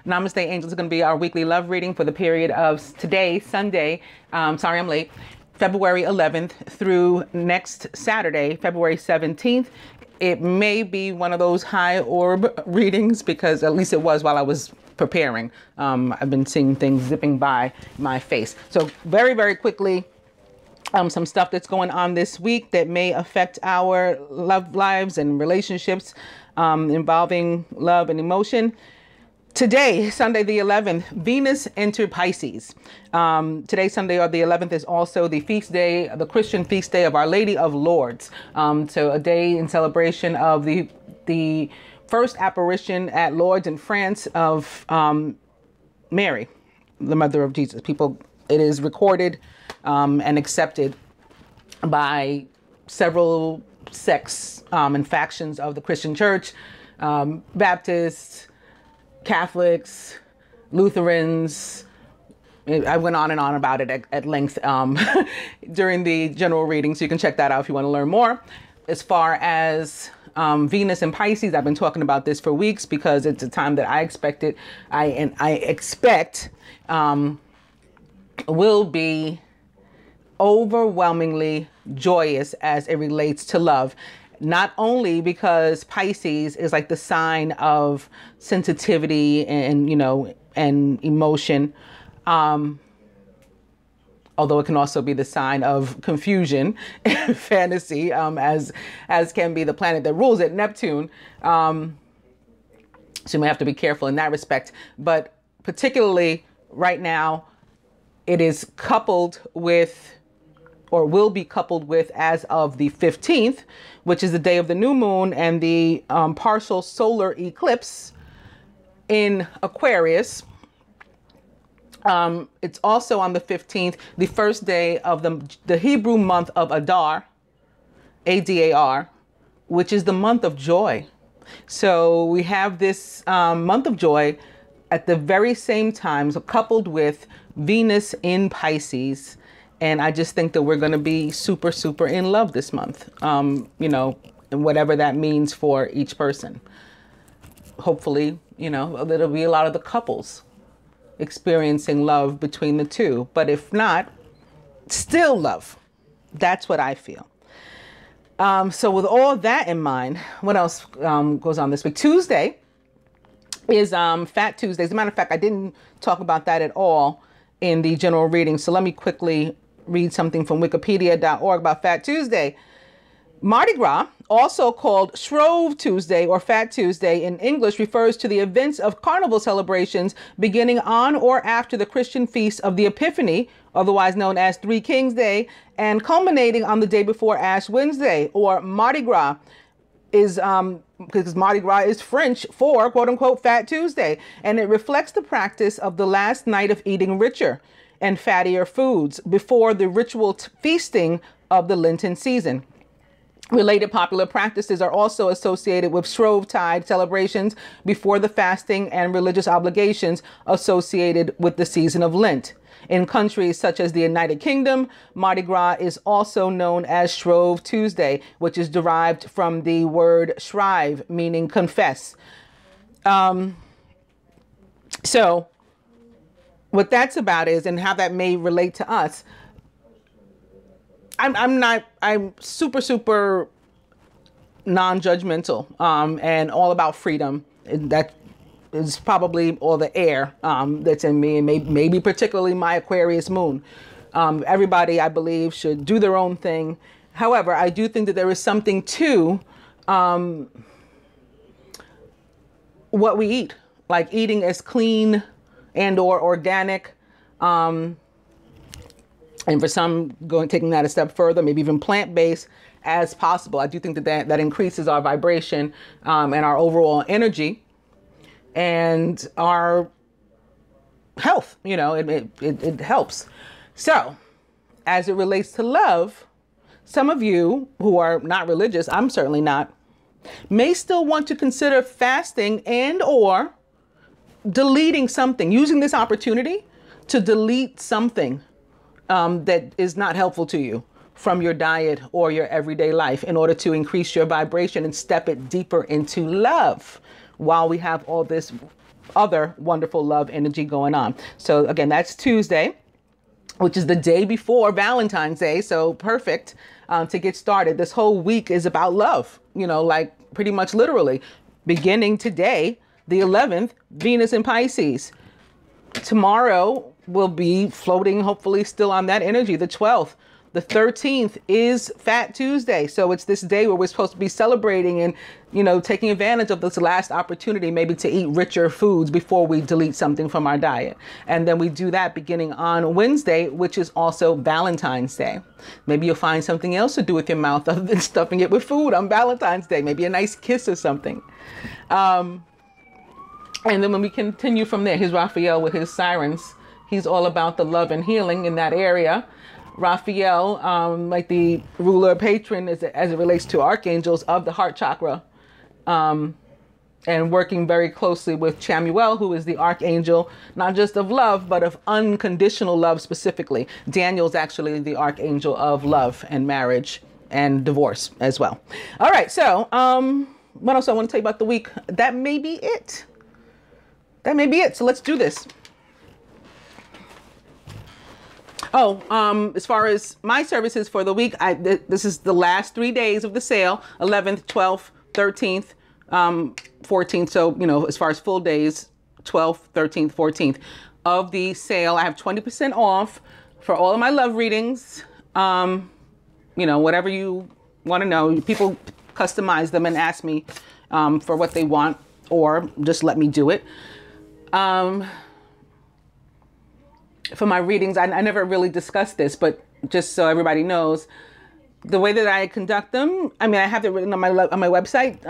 Namaste, Angels is going to be our weekly love reading for the period of today, Sunday. Sorry, I'm late. February 11th through next Saturday, February 17th. It may be one of those high orb readings because at least it was while I was preparing. I've been seeing things zipping by my face. So very, very quickly, some stuff that's going on this week that may affect our love lives and relationships involving love and emotion. Today, Sunday the 11th, Venus entered Pisces. Today, Sunday the 11th, is also the feast day, the Christian feast day of Our Lady of Lourdes. So a day in celebration of the first apparition at Lourdes in France of Mary, the mother of Jesus. It is recorded and accepted by several sects and factions of the Christian church, Baptists, Catholics, Lutherans. I went on and on about it at length during the general reading, so you can check that out if you want to learn more. As far as Venus and Pisces, I've been talking about this for weeks because it's a time that I expect will be overwhelmingly joyous as it relates to love. Not only because Pisces is like the sign of sensitivity and, and emotion, although it can also be the sign of confusion and fantasy, as can be the planet that rules it, Neptune. So you may have to be careful in that respect. But particularly right now, it is coupled with, or will be coupled with, as of the 15th, which is the day of the new moon and the partial solar eclipse in Aquarius. It's also on the 15th, the first day of the Hebrew month of Adar, A-D-A-R, which is the month of joy. So we have this month of joy at the very same time, so coupled with Venus in Pisces. And I just think that we're going to be super, super in love this month, and whatever that means for each person. Hopefully, there'll be a lot of the couples experiencing love between the two. But if not, still love. That's what I feel. So with all that in mind, what else goes on this week? Tuesday is Fat Tuesday. As a matter of fact, I didn't talk about that at all in the general reading. So let me quickly read something from wikipedia.org about Fat Tuesday. Mardi Gras, also called Shrove Tuesday or Fat Tuesday in English, refers to the events of carnival celebrations beginning on or after the Christian feast of the Epiphany, otherwise known as Three Kings Day, and culminating on the day before Ash Wednesday, or Mardi Gras. Because Mardi Gras is French for quote unquote Fat Tuesday, and it reflects the practice of the last night of eating richer and fattier foods before the ritual feasting of the Lenten season. Related popular practices are also associated with Shrovetide celebrations before the fasting and religious obligations associated with the season of Lent. In countries such as the United Kingdom, Mardi Gras is also known as Shrove Tuesday, which is derived from the word shrive, meaning confess. So what that's about is, and how that may relate to us, I'm super, super non-judgmental and all about freedom. That is probably all the air that's in me, and maybe particularly my Aquarius moon. Everybody, I believe, should do their own thing. However, I do think that there is something to what we eat, like eating as clean and or organic, and for some taking that a step further, maybe even plant-based as possible. I do think that increases our vibration and our overall energy and our health. It helps. So as it relates to love, some of you who are not religious, I'm certainly not, may still want to consider fasting and or deleting something, using this opportunity to delete something that is not helpful to you from your diet or your everyday life in order to increase your vibration and step it deeper into love while we have all this other wonderful love energy going on. So again, that's Tuesday, which is the day before Valentine's Day. So perfect to get started. This whole week is about love, like pretty much literally. Beginning today, the 11th, Venus in Pisces. Tomorrow will be floating, hopefully still on that energy, the 12th. The 13th is Fat Tuesday. So it's this day where we're supposed to be celebrating and, taking advantage of this last opportunity, maybe to eat richer foods before we delete something from our diet. And then we do that beginning on Wednesday, which is also Valentine's Day. Maybe you'll find something else to do with your mouth other than stuffing it with food on Valentine's Day. Maybe a nice kiss or something. And then when we continue from there, here's Raphael with his sirens. He's all about the love and healing in that area. Raphael, like the ruler patron as it relates to archangels of the heart chakra, and working very closely with Chamuel, who is the archangel, not just of love, but of unconditional love specifically. Daniel's actually the archangel of love and marriage and divorce as well. All right, so what else I want to tell you about the week? That may be it. That may be it. So let's do this. Oh, as far as my services for the week, this is the last 3 days of the sale, 11th, 12th, 13th, 14th. So, as far as full days, 12th, 13th, 14th of the sale, I have 20% off for all of my love readings. Whatever you want to know, people customize them and ask me for what they want, or just let me do it. For my readings, I never really discussed this, but just so everybody knows, the way that I conduct them, I have it written on my website,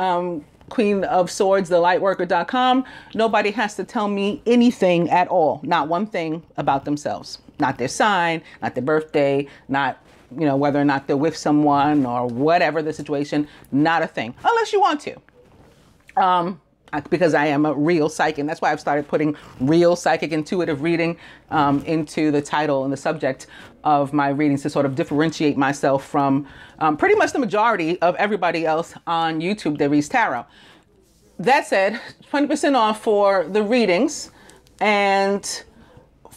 Queenofswords, Thelightworker.com. Nobody has to tell me anything at all, not one thing about themselves, not their sign, not their birthday, not whether or not they're with someone or whatever the situation, not a thing, unless you want to. Because I am a real psychic, and that's why I've started putting real psychic intuitive reading into the title and the subject of my readings to sort of differentiate myself from pretty much the majority of everybody else on YouTube that reads tarot. That said, 20% off for the readings and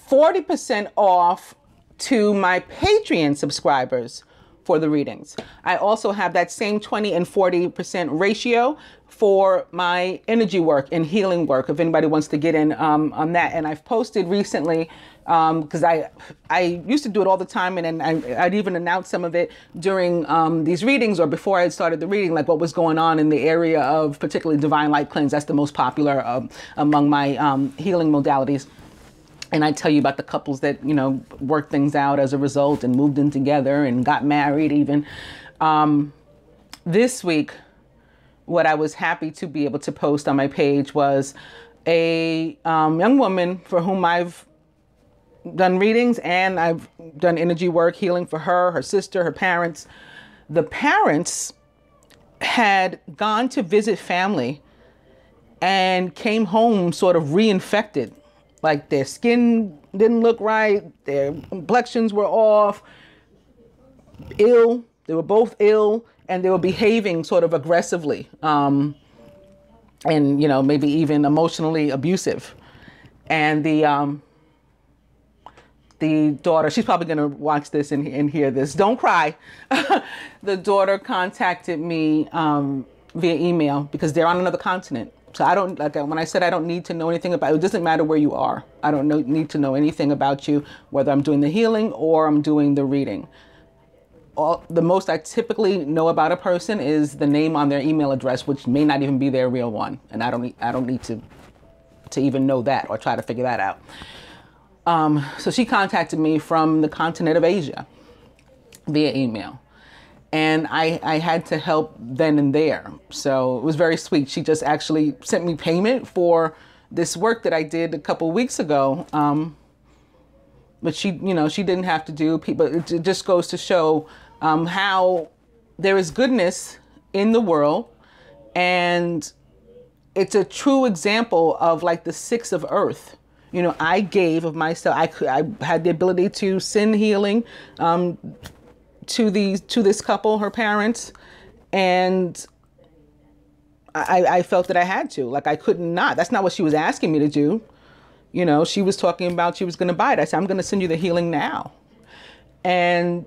40% off to my Patreon subscribers for the readings. I also have that same 20 and 40% ratio for my energy work and healing work, if anybody wants to get in on that. And I've posted recently, because I used to do it all the time, and then I'd even announce some of it during these readings or before I had started the reading, like what was going on in the area of particularly divine light cleanse. That's the most popular among my healing modalities. And I tell you about the couples that, worked things out as a result and moved in together and got married even. This week, what I was happy to be able to post on my page was a young woman for whom I've done readings and I've done energy work, healing for her, her sister, her parents. The parents had gone to visit family and came home sort of reinfected. Like their skin didn't look right, their complexions were off, ill. They were both ill, and they were behaving sort of aggressively, and maybe even emotionally abusive. And the daughter, she's probably going to watch this and hear this. Don't cry. The daughter contacted me via email because they're on another continent. So I don't, like when I said I don't need to know anything about it, it doesn't matter where you are. I don't need to know anything about you, whether I'm doing the healing or I'm doing the reading. The most I typically know about a person is the name on their email address, which may not even be their real one. And I don't need to even know that or try to figure that out. So she contacted me from the continent of Asia via email. And I had to help then and there. So it was very sweet. She just actually sent me payment for this work that I did a couple weeks ago. But she didn't have to do, but it just goes to show how there is goodness in the world. And it's a true example of like the six of earth. I gave of myself. I had the ability to send healing to this couple, her parents, and I felt that I had to, like I couldn't not. That's not what she was asking me to do. You know, she was talking about she was going to buy it. I said, I'm going to send you the healing now. And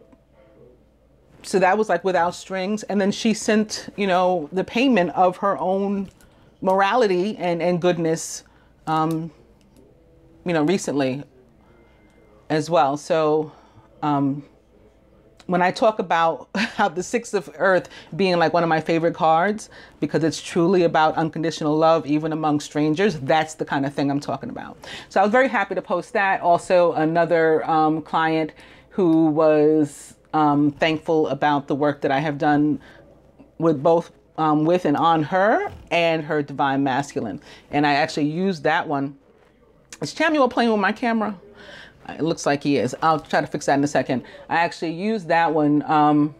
so that was like without strings. And then she sent, you know, the payment of her own morality and goodness, you know, recently as well. So when I talk about how the Six of Earth being like one of my favorite cards, because it's truly about unconditional love, even among strangers, that's the kind of thing I'm talking about. So I was very happy to post that. Also, another client who was thankful about the work that I have done with both with and on her and her divine masculine. And I actually used that one. Is Chamuel playing with my camera? It looks like he is. I'll try to fix that in a second. I actually used that one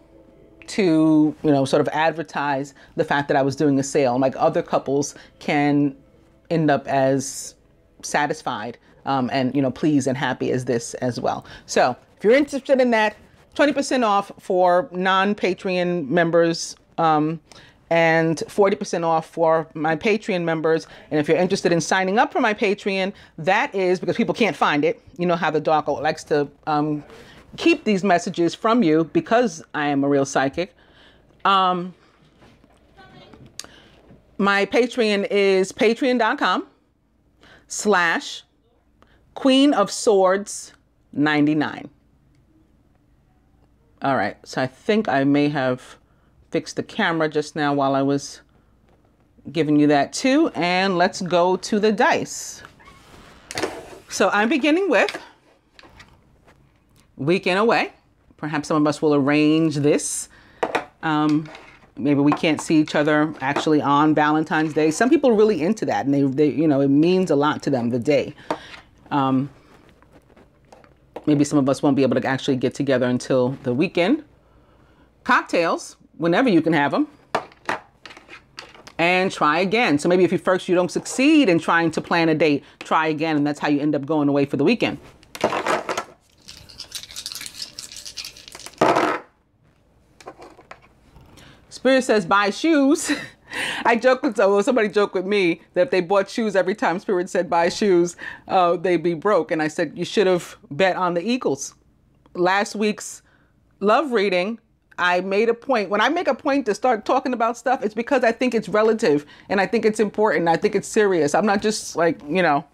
to, you know, sort of advertise the fact that I was doing a sale. Like other couples can end up as satisfied and, you know, pleased and happy as this as well. So if you're interested in that, 20% off for non-Patreon members, and 40% off for my Patreon members. And if you're interested in signing up for my Patreon, that is because people can't find it. You know how the dark likes to keep these messages from you because I am a real psychic. My Patreon is patreon.com/Queenofswords 99. All right. So I think I may have fixed the camera just now while I was giving you that too. And let's go to the dice. So I'm beginning with Weekend Away. Perhaps some of us will arrange this. Maybe we can't see each other actually on Valentine's Day. Some people are really into that, and they you know, it means a lot to them, the day. Maybe some of us won't be able to actually get together until the weekend. Cocktails, whenever you can have them. And try again. So maybe if you don't succeed in trying to plan a date, try again, and that's how you end up going away for the weekend. Spirit says buy shoes. I joke with somebody joked with me that if they bought shoes every time Spirit said buy shoes, they'd be broke. And I said you should have bet on the Eagles. Last week's love reading, I made a point. When I make a point to start talking about stuff, it's because I think it's relative and I think it's important. I think it's serious. I'm not just like, you know,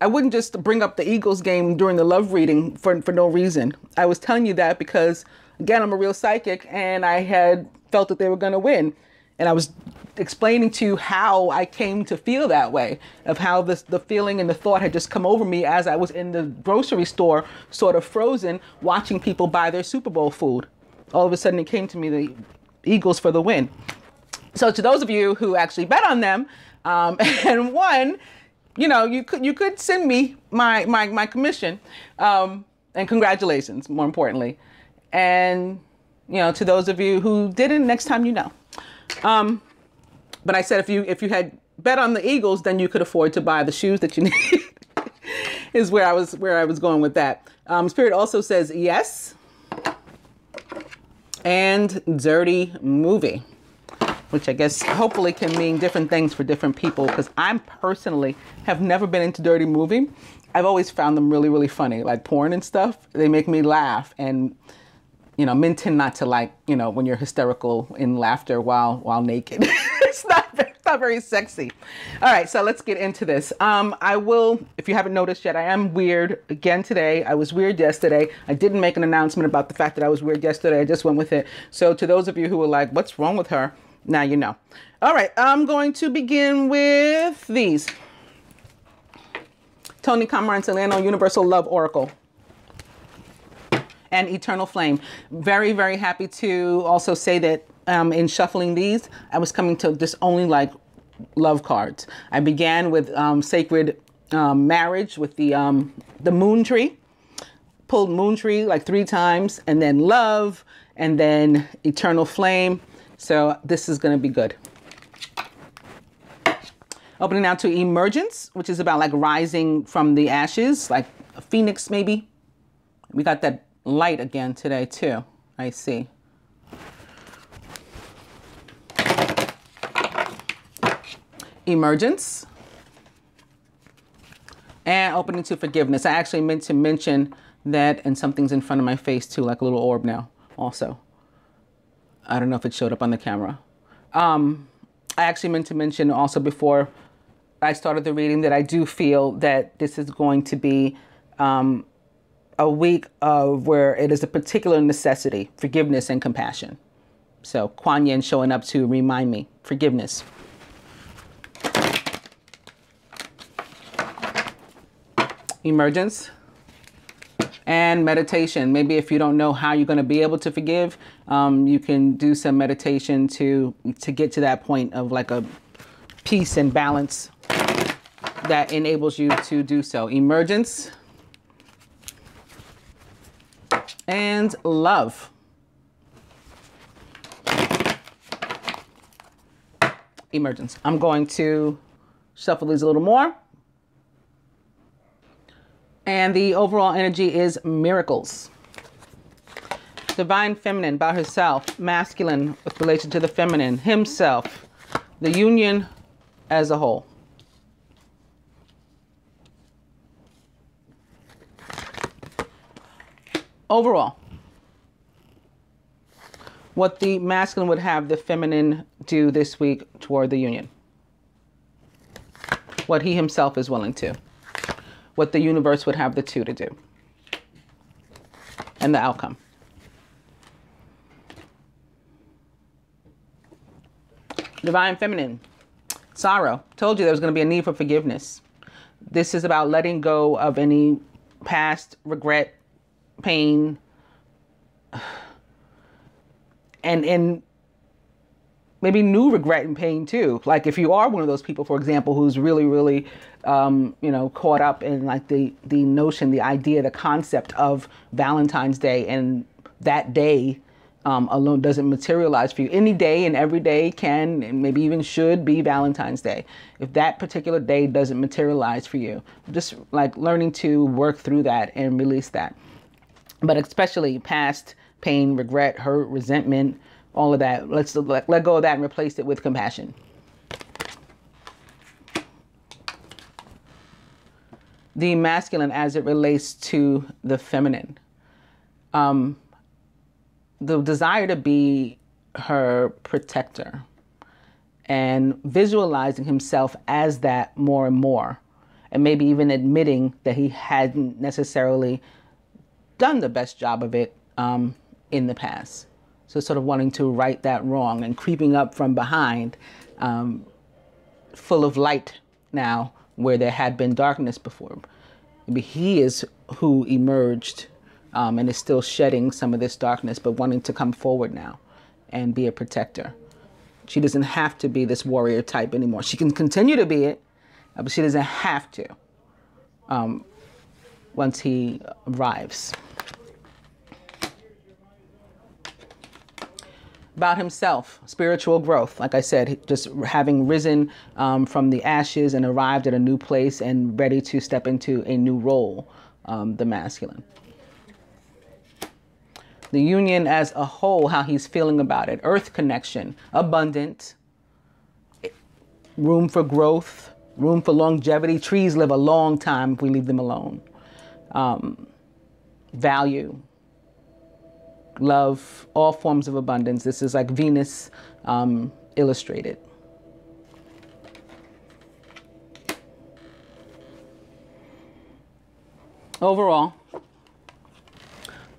I wouldn't just bring up the Eagles game during the love reading for no reason. I was telling you that because, again, I'm a real psychic and I had felt that they were going to win. And I was explaining to you how I came to feel that way, of how the feeling and the thought had just come over me as I was in the grocery store, sort of frozen, watching people buy their Super Bowl food. All of a sudden it came to me, the Eagles for the win. So to those of you who actually bet on them and won, you know, you could send me my commission, and congratulations, more importantly. And, you know, to those of you who didn't, next time you know. But I said if you had bet on the Eagles, then you could afford to buy the shoes that you need. Is where I was going with that. Spirit also says yes. And dirty movie, which I guess hopefully can mean different things for different people, because I personally have never been into dirty movie. I've always found them really, really funny, like porn and stuff. They make me laugh, and you know, men tend not to like, you know, when you're hysterical in laughter while naked. It's not very sexy. All right, so let's get into this. I will, if you haven't noticed yet, I am weird again today. I was weird yesterday. I didn't make an announcement about the fact that I was weird yesterday. I just went with it. So to those of you who were like, what's wrong with her? Now you know. All right, I'm going to begin with these. Tony Cameron Solano Universal Love Oracle. And Eternal Flame. Very, very happy to also say that in shuffling these, I was coming to just only like love cards. I began with Sacred Marriage with the Moon Tree. Pulled Moon Tree like 3 times, and then Love, and then Eternal Flame. So this is going to be good. Opening now to Emergence, which is about like rising from the ashes, like a phoenix maybe. We got that light again today too, I see. emergence, and opening to forgiveness. I actually meant to mention that, and something's in front of my face too, like a little orb now also. I don't know if it showed up on the camera. I actually meant to mention also before I started the reading that I do feel that this is going to be a week of where it is a particular necessity, forgiveness and compassion. So Kuan Yin showing up to remind me, forgiveness. Emergence and meditation. Maybe if you don't know how you're going to be able to forgive, you can do some meditation to get to that point of like a peace and balance that enables you to do so. Emergence and love. Emergence. I'm going to shuffle these a little more. And the overall energy is miracles. Divine feminine about herself, masculine with relation to the feminine, himself, the union as a whole. Overall, what the masculine would have the feminine do this week toward the union. What he himself is willing to. What the universe would have the two to do. And the outcome. Divine feminine. Sorrow. Told you there was going to be a need for forgiveness. This is about letting go of any past regret, pain, and maybe new regret and pain too. Like if you are one of those people, for example, who's really, really, caught up in like the notion, the idea, the concept of Valentine's Day, and that day alone doesn't materialize for you. Any day and every day can, and maybe even should, be Valentine's Day. If that particular day doesn't materialize for you, just like learning to work through that and release that. But especially past pain, regret, hurt, resentment, all of that. Let's let go of that and replace it with compassion. The masculine as it relates to the feminine. The desire to be her protector and visualizing himself as that more and more. And maybe even admitting that he hadn't necessarily done the best job of it in the past. So sort of wanting to right that wrong and creeping up from behind, full of light now where there had been darkness before. Maybe he is who emerged and is still shedding some of this darkness, but wanting to come forward now and be a protector. She doesn't have to be this warrior type anymore. She can continue to be it, but she doesn't have to once he arrives. About himself, spiritual growth. Like I said, just having risen from the ashes and arrived at a new place and ready to step into a new role, the masculine. The union as a whole, how he's feeling about it. Earth connection, abundant, room for growth, room for longevity. Trees live a long time if we leave them alone. Value. Love, all forms of abundance. This is like Venus illustrated. Overall,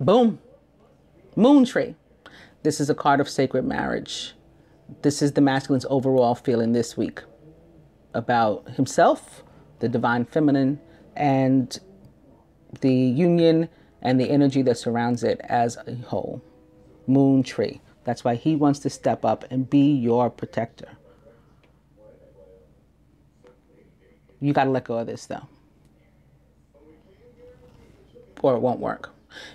boom, moon tree. This is a card of sacred marriage. This is the masculine's overall feeling this week about himself, the divine feminine, and the union and the energy that surrounds it as a whole. Moon tree. That's why he wants to step up and be your protector. You got to let go of this though, or it won't work.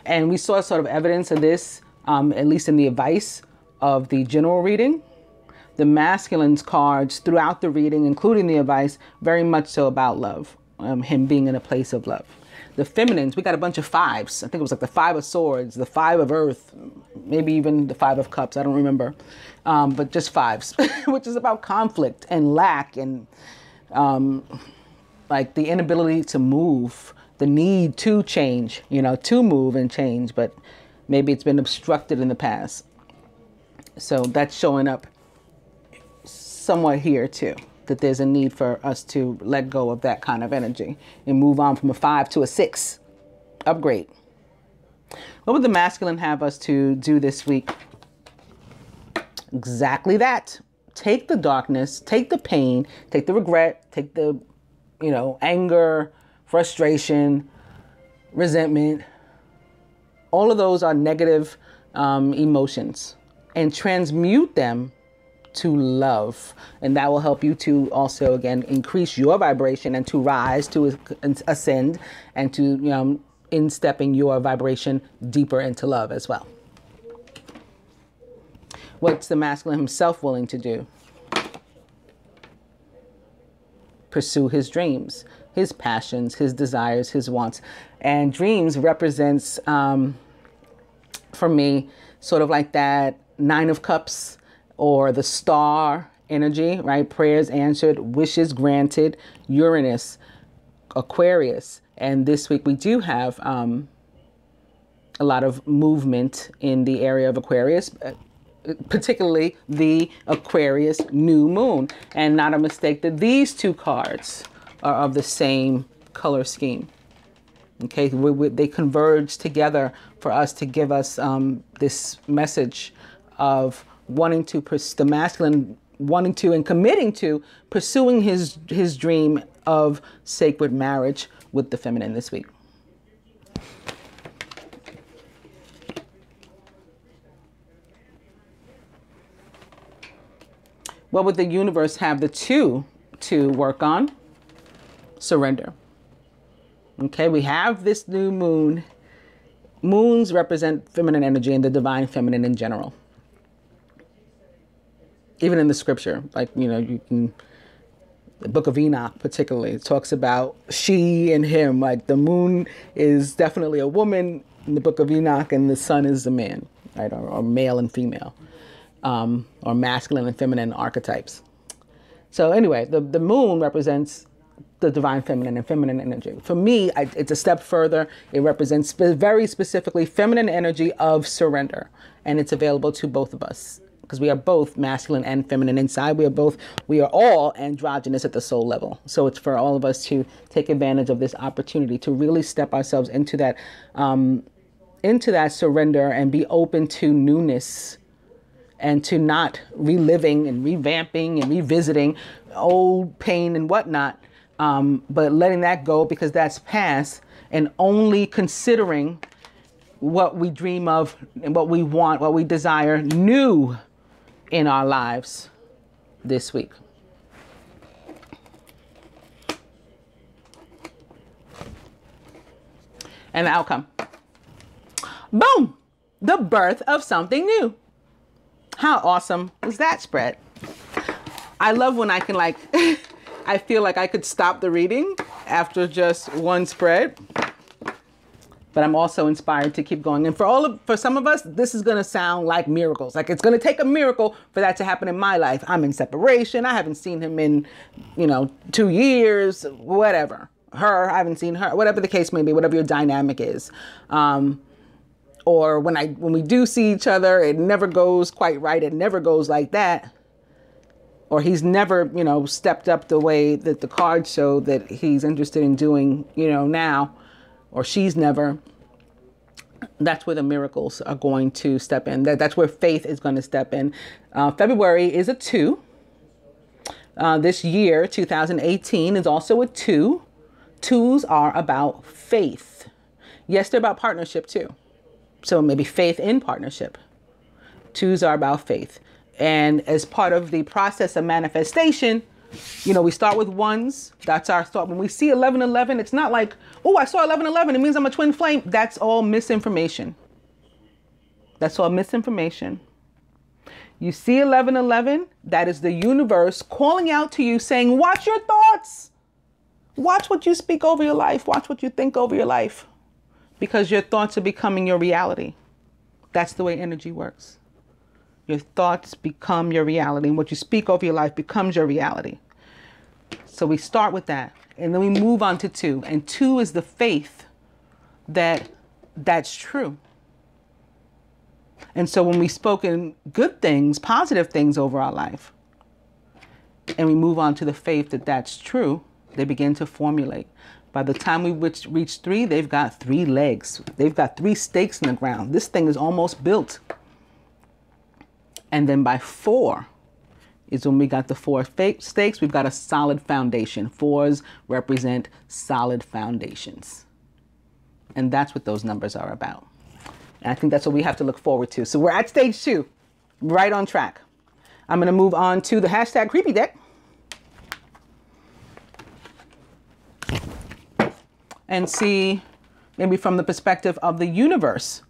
And we saw sort of evidence of this, at least in the advice of the general reading. The masculine's cards throughout the reading, including the advice, very much so about love, him being in a place of love. The feminines, we got a bunch of fives. I think it was like the 5 of swords, the 5 of earth, maybe even the Five of Cups, I don't remember, but just fives, which is about conflict and lack and like the inability to move, the need to change, you know, to move and change, but maybe it's been obstructed in the past. So that's showing up somewhat here too, that there's a need for us to let go of that kind of energy and move on from a 5 to a 6. Upgrade. What would the masculine have us to do this week? Exactly that. Take the darkness, take the pain, take the regret, take the, you know, anger, frustration, resentment. All of those are negative emotions, and transmute them to love. And that will help you to also, again, increase your vibration and to rise, to ascend, and to, you know, in-stepping your vibration deeper into love as well. What's the masculine himself willing to do? Pursue his dreams, his passions, his desires, his wants. And dreams represents, for me, sort of like that 9 of Cups or the star energy, right? Prayers answered, wishes granted, Uranus, Aquarius. And this week we do have a lot of movement in the area of Aquarius, particularly the Aquarius new moon. And not a mistake that these two cards are of the same color scheme. Okay, they converge together for us to give us this message of wanting to, the masculine wanting to and committing to pursuing his dream of sacred marriage with the feminine this week. What would the universe have the 2 to work on? Surrender. Okay, we have this new moon. Moons represent feminine energy and the divine feminine in general. Even in the scripture, like, you know, you can, the book of Enoch particularly talks about she and him. Like the moon is definitely a woman in the book of Enoch and the sun is a man, right? Or male and female, or masculine and feminine archetypes. So anyway, the moon represents the divine feminine and feminine energy. For me, it's a step further. It represents very specifically feminine energy of surrender. And it's available to both of us because we are both masculine and feminine inside. We are all androgynous at the soul level. So it's for all of us to take advantage of this opportunity to really step ourselves into that surrender and be open to newness, and to not reliving and revamping and revisiting old pain and whatnot, but letting that go because that's past, and only considering what we dream of and what we want, what we desire new in our lives this week. And the outcome. Boom! The birth of something new. How awesome was that spread? I love when I can I feel like I could stop the reading after just one spread, but I'm also inspired to keep going. And for some of us, this is going to sound like miracles. Like it's going to take a miracle for that to happen in my life. I'm in separation. I haven't seen him in, 2 years, whatever. I haven't seen her, whatever the case may be, whatever your dynamic is. Or when we do see each other, it never goes quite right. It never goes like that. Or he's never, stepped up the way that the cards show that he's interested in doing, now. Or she's never. That's where the miracles are going to step in. That's where faith is going to step in. February is a 2. This year, 2018, is also a 2. 2s are about faith. Yes, they're about partnership too. So maybe faith in partnership. 2s are about faith. And as part of the process of manifestation, we start with 1s. That's our thought. When we see 1111, it's not like, oh, I saw 1111. It means I'm a twin flame. That's all misinformation. That's all misinformation. You see 1111, that is the universe calling out to you saying, watch your thoughts. Watch what you speak over your life. Watch what you think over your life. Because your thoughts are becoming your reality. That's the way energy works. Your thoughts become your reality, and what you speak over your life becomes your reality. So we start with that, and then we move on to 2. And 2 is the faith that that's true. And so when we spoke in good things, positive things over our life, and we move on to the faith that that's true, they begin to formulate. By the time we reach 3, they've got 3 legs. They've got 3 stakes in the ground. This thing is almost built. And then by 4 is when we got the 4 stakes. We've got a solid foundation. 4s represent solid foundations. And that's what those numbers are about. And I think that's what we have to look forward to. So we're at stage 2, right on track. I'm going to move on to the hashtag creepy deck. And see, maybe from the perspective of the universe,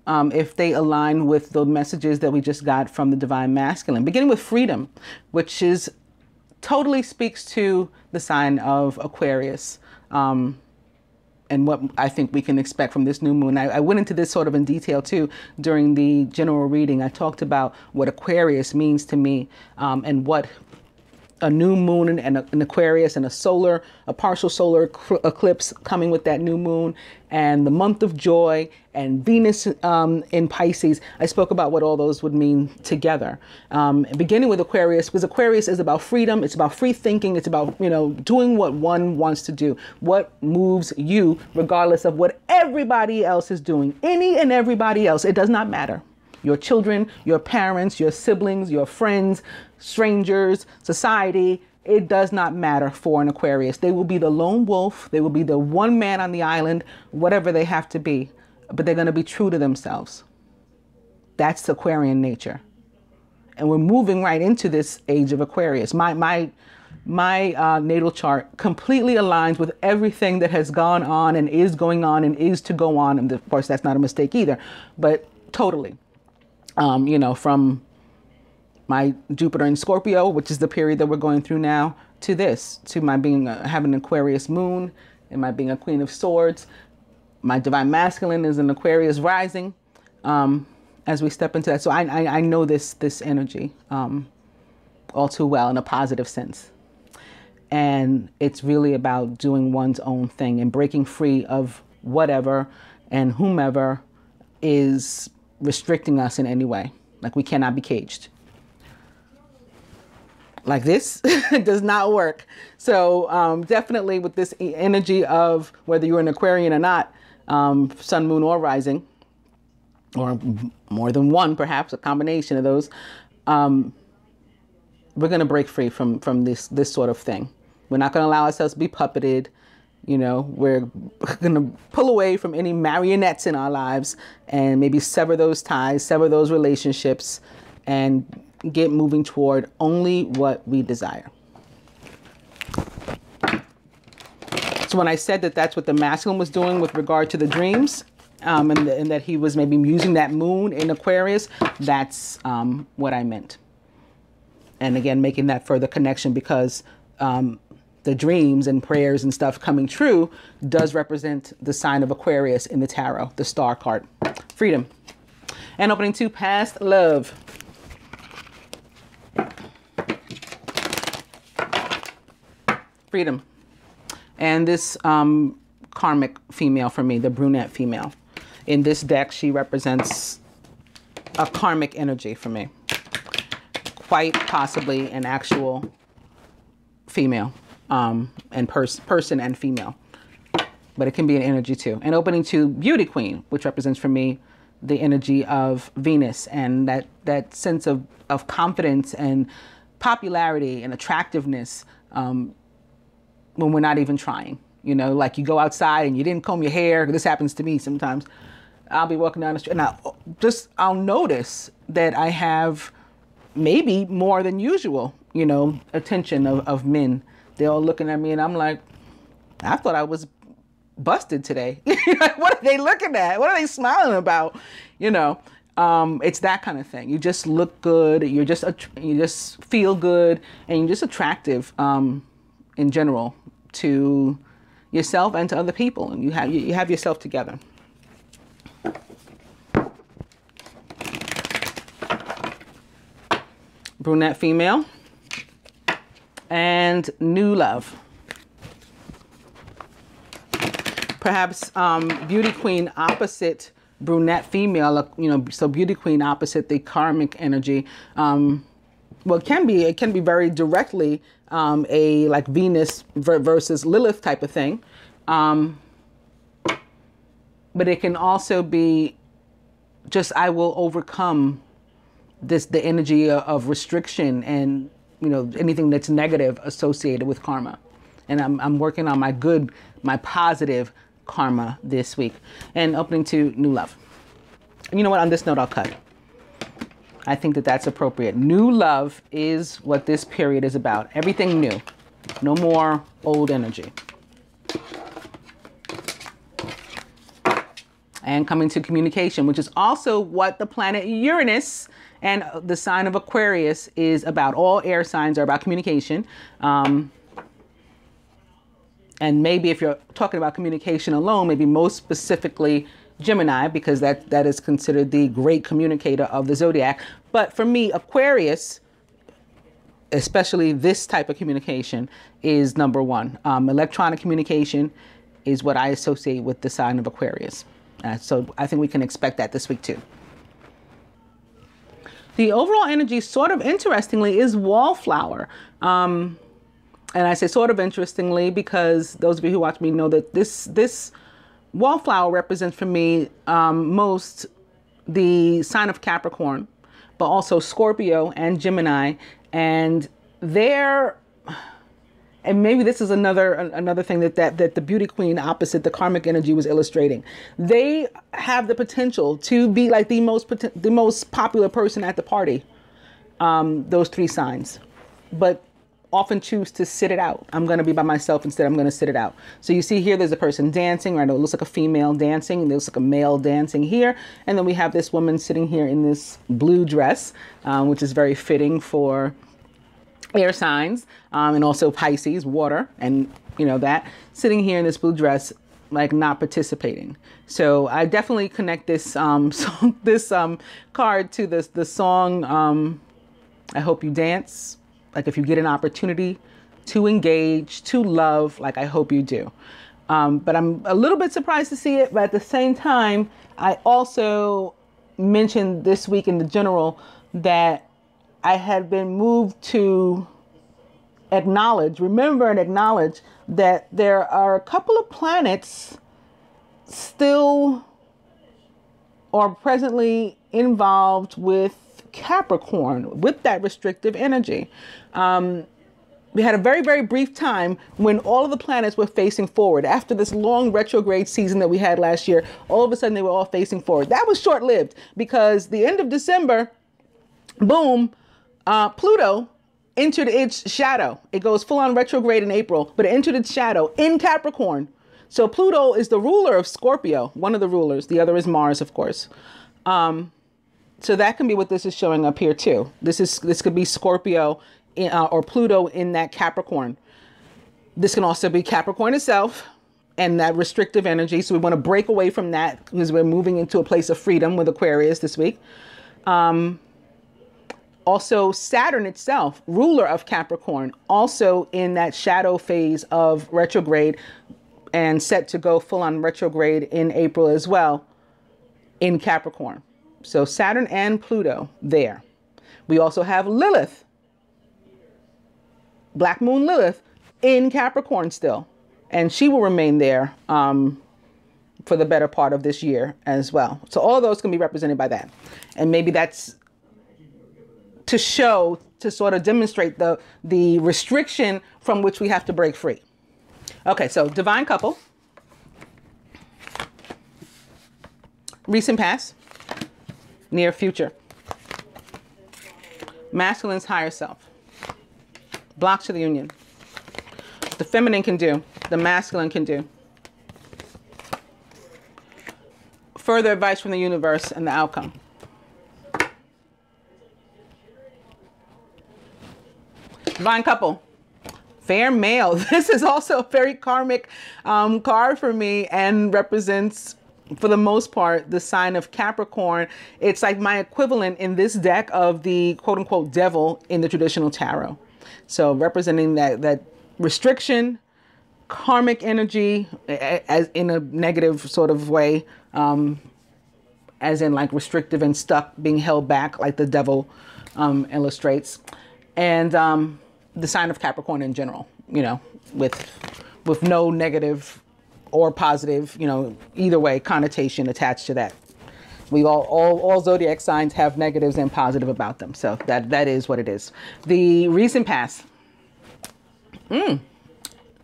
if they align with the messages that we just got from the divine masculine, beginning with freedom, which is totally speaks to the sign of Aquarius, and what I think we can expect from this new moon. I went into this sort of in detail too during the general reading. I talked about what Aquarius means to me, and what a new moon and an Aquarius and a partial solar eclipse coming with that new moon, and the month of joy, and Venus in Pisces. I spoke about what all those would mean together. Beginning with Aquarius, because Aquarius is about freedom. It's about free thinking. It's about, doing what one wants to do, what moves you, regardless of what everybody else is doing, any and everybody else. It does not matter. Your children, your parents, your siblings, your friends, strangers, society, it does not matter for an Aquarius. They will be the lone wolf. They will be the one man on the island, whatever they have to be, but they're going to be true to themselves. That's Aquarian nature. And we're moving right into this age of Aquarius. My natal chart completely aligns with everything that has gone on and is going on and is to go on. And of course, that's not a mistake either, but totally. From my Jupiter in Scorpio, which is the period that we're going through now, to this, to my being having an Aquarius moon, and my being a Queen of Swords. My divine masculine is an Aquarius rising, as we step into that. So I know this energy all too well in a positive sense. And it's really about doing one's own thing and breaking free of whatever and whomever is restricting us in any way. Like, we cannot be caged. Like, this does not work. So definitely with this energy of whether you're an Aquarian or not, sun, moon, or rising, or more than one, perhaps a combination of those, we're going to break free from this sort of thing. We're not going to allow ourselves to be puppeted. We're going to pull away from any marionettes in our lives and maybe sever those ties, sever those relationships, and get moving toward only what we desire. So when I said that that's what the masculine was doing with regard to the dreams, and that he was maybe using that moon in Aquarius, that's what I meant. And again, making that further connection because the dreams and prayers and stuff coming true does represent the sign of Aquarius in the tarot, the star card. Freedom. And opening 2, past love. Freedom. And this karmic female for me, the brunette female. In this deck, she represents a karmic energy for me. Quite possibly an actual female. And person and female, but it can be an energy too. And opening 2, beauty queen, which represents for me the energy of Venus and that sense of confidence and popularity and attractiveness when we're not even trying. Like, you go outside and you didn't comb your hair. This happens to me sometimes. I'll be walking down the street and I'll notice that I have maybe more than usual, attention of men. They're all looking at me and I'm like, I thought I was busted today. What are they looking at? What are they smiling about? It's that kind of thing. You just look good. You just feel good, and you're just attractive in general to yourself and to other people. And you have yourself together. brunette female, and new love. Perhaps beauty queen opposite brunette female, you know, so beauty queen opposite the karmic energy. Well, it can be very directly a like Venus versus Lilith type of thing. But it can also be just, I will overcome the energy of restriction and, you know, anything that's negative associated with karma. And I'm working on my positive karma this week. And opening to new love. And you know what? On this note, I'll cut. I think that that's appropriate. New love is what this period is about. Everything new. No more old energy. And coming to communication, which is also what the planet Uranus and the sign of Aquarius is about. All air signs are about communication. And maybe if you're talking about communication alone, maybe most specifically Gemini, because that is considered the great communicator of the zodiac. But for me, Aquarius, especially this type of communication, is number one. Electronic communication is what I associate with the sign of Aquarius. So I think we can expect that this week too. The overall energy, sort of interestingly, is wallflower. And I say sort of interestingly because those of you who watch me know that this wallflower represents for me most the sign of Capricorn, but also Scorpio and Gemini. And and maybe this is another thing that the beauty queen opposite the karmic energy was illustrating. They have the potential to be like the most popular person at the party. Those three signs, but often choose to sit it out. I'm going to be by myself instead. I'm going to sit it out. So you see here, there's a person dancing, right? It looks like a female dancing. And it looks like a male dancing here. And then we have this woman sitting here in this blue dress, which is very fitting for air signs, and also Pisces, water, and you know that, sitting here in this blue dress, like not participating. So I definitely connect this card to the song I Hope You Dance. Like if you get an opportunity to engage, to love, like I hope you do. But I'm a little bit surprised to see it, but at the same time, I also mentioned this week in the general that I had been moved to remember and acknowledge that there are a couple of planets still or presently involved with Capricorn, with that restrictive energy. We had a very, very brief time when all of the planets were facing forward. After this long retrograde season that we had last year, all of a sudden they were all facing forward. That was short-lived because the end of December, boom, Pluto entered its shadow. It goes full on retrograde in April, but it entered its shadow in Capricorn. So Pluto is the ruler of Scorpio, one of the rulers. The other is Mars, of course. So that can be what this is showing up here too. This could be Scorpio or Pluto in that Capricorn. This can also be Capricorn itself and that restrictive energy. So we want to break away from that because we're moving into a place of freedom with Aquarius this week. Also Saturn itself, ruler of Capricorn, also in that shadow phase of retrograde and set to go full on retrograde in April as well in Capricorn. So Saturn and Pluto there. We also have Lilith, Black Moon Lilith in Capricorn still. And she will remain there for the better part of this year as well. So all of those can be represented by that. And maybe that's to sort of demonstrate the restriction from which we have to break free. Okay, so divine couple. Recent past. Near future. Masculine's higher self. Blocks to the union. What the feminine can do, the masculine can do. Further advice from the universe and the outcome. Divine couple. Fair male. This is also a very karmic card for me and represents for the most part, the sign of Capricorn, it's like my equivalent in this deck of the quote unquote devil in the traditional tarot. So representing that restriction, karmic energy, as in a negative sort of way, as in like restrictive and stuck, being held back, like the devil illustrates, and the sign of Capricorn in general, you know, with no negative or positive, you know, either way connotation attached to that. We all zodiac signs have negatives and positive about them, so that is what it is. The recent past.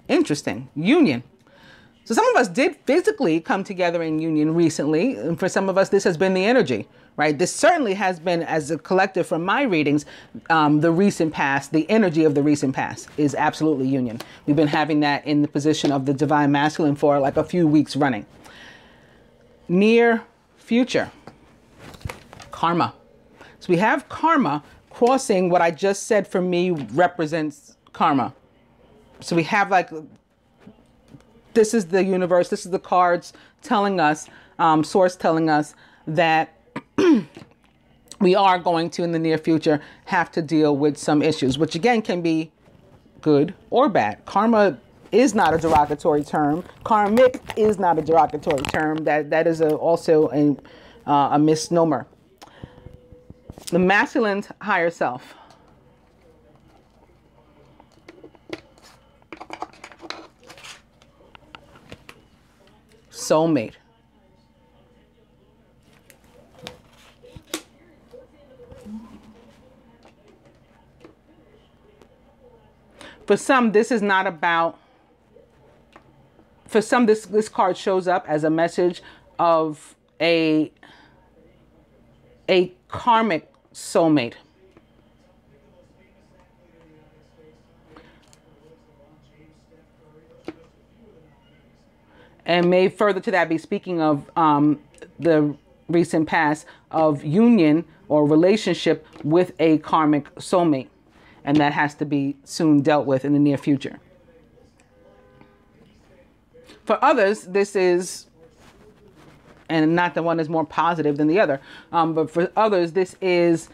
Interesting. Union. So some of us did physically come together in union recently. And for some of us, this has been the energy, right? This certainly has been, as a collective from my readings, the recent past, the energy of the recent past is absolutely union. We've been having that in the position of the divine masculine for like a few weeks running. Near future. Karma. So we have karma crossing what I just said for me represents karma. So we have like, this is the universe, this is the cards telling us, source telling us that we are going to, in the near future, have to deal with some issues, which again can be good or bad. Karma is not a derogatory term. Karmic is not a derogatory term. That is also a misnomer. The masculine's higher self. Soulmate. For some, this is not about, for some, this card shows up as a message of a karmic soulmate. And may further to that be speaking of the recent past of union or relationship with a karmic soulmate. And that has to be soon dealt with in the near future. For others, this is, and not the one is more positive than the other, but for others, this is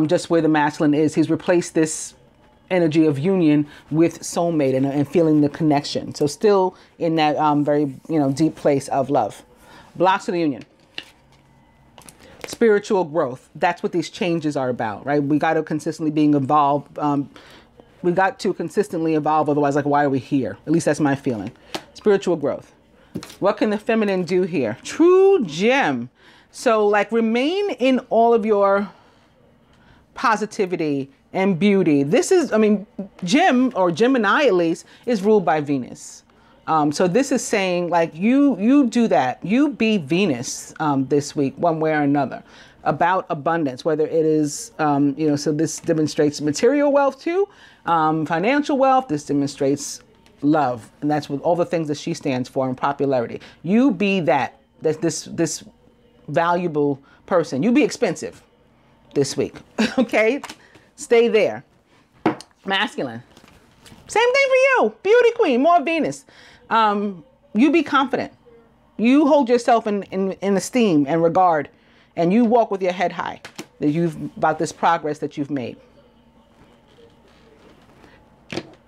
just where the masculine is. He's replaced this energy of union with soulmate and feeling the connection. So still in that very, deep place of love. Blocks of the union. Spiritual growth. That's what these changes are about, right? We got to consistently being evolved. We got to consistently evolve. Otherwise, like, why are we here? At least that's my feeling. Spiritual growth. What can the feminine do here? True gem. So like remain in all of your positivity and beauty. This is, Gem, or Gemini at least, is ruled by Venus. So this is saying like you do that. You be Venus this week, one way or another, about abundance, whether it is, so this demonstrates material wealth too, financial wealth. This demonstrates love. And that's what all the things that she stands for in popularity. You be that, this valuable person. You be expensive this week. Okay. Stay there. Masculine. Same thing for you. Beauty queen, more Venus. You be confident. You hold yourself in esteem and regard, and you walk with your head high about this progress that you've made.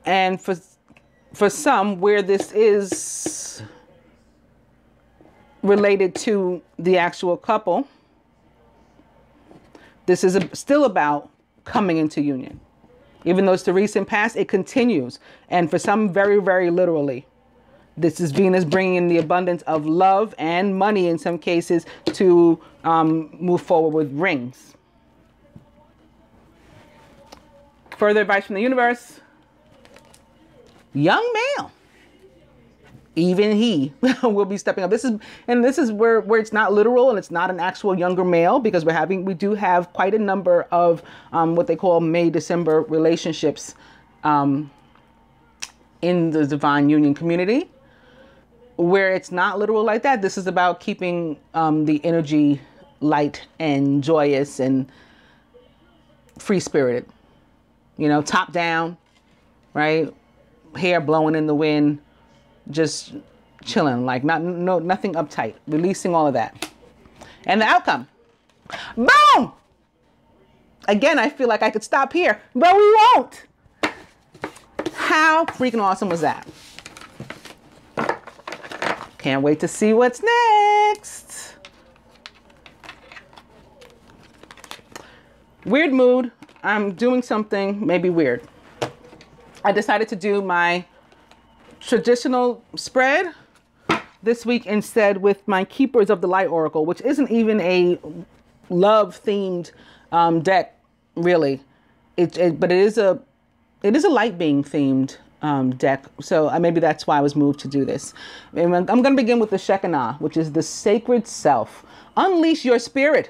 And for some, where this is related to the actual couple, this is still about coming into union. Even though it's the recent past, it continues. And for some, very, very literally, this is Venus bringing in the abundance of love and money in some cases to move forward with rings. Further advice from the universe. Young male. Even he will be stepping up. This is where it's not literal and it's not an actual younger male, because we do have quite a number of what they call May-December relationships in the divine union community, where it's not literal like that. This is about keeping the energy light and joyous and free-spirited, top down, right? Hair blowing in the wind. Just chilling, like nothing uptight, releasing all of that. And the outcome, boom! Again, I feel like I could stop here, but we won't. How freaking awesome was that? Can't wait to see what's next. Weird mood. I'm doing something maybe weird. I decided to do my traditional spread this week instead with my Keepers of the Light Oracle, which isn't even a love themed deck, really. But it is a light being themed deck. So maybe that's why I was moved to do this. And I'm going to begin with the Shekinah, which is the sacred self. Unleash your spirit,